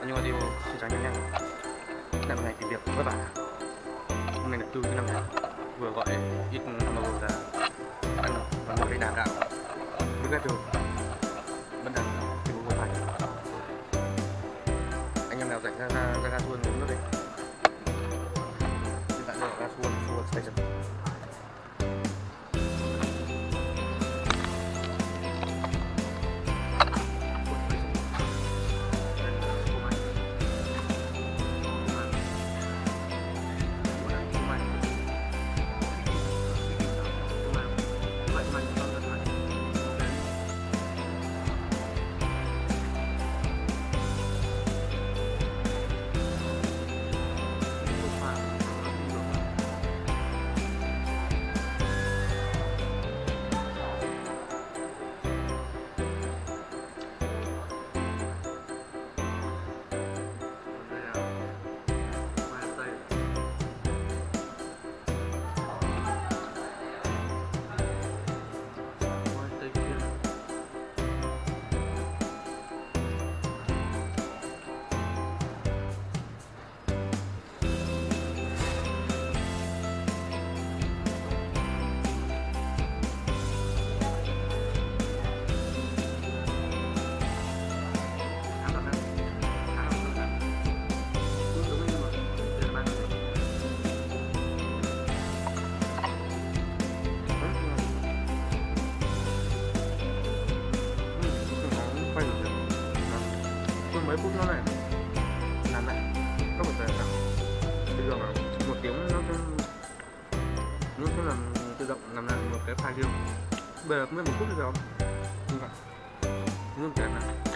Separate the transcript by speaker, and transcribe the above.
Speaker 1: New Audio xin chào anh em nhé. Năm này tìm việc vất vả. Hôm nay là 4 thứ 5 tháng. Vừa gọi ít hamburger ra ăn và ngồi đây đàm đạo. Với ghép đường vẫn đang tìm một phải. Anh em nào rảnh ra Suôn uống nước đi. Hiện tại đây là ra Suôn Station. Mấy phút nó này làm lại có một thời gian bây giờ là 1 tiếng nó sẽ làm tự động làm lại một cái file riêng. Bây giờ mới 1 phút rồi không? Đúng không? Đúng không?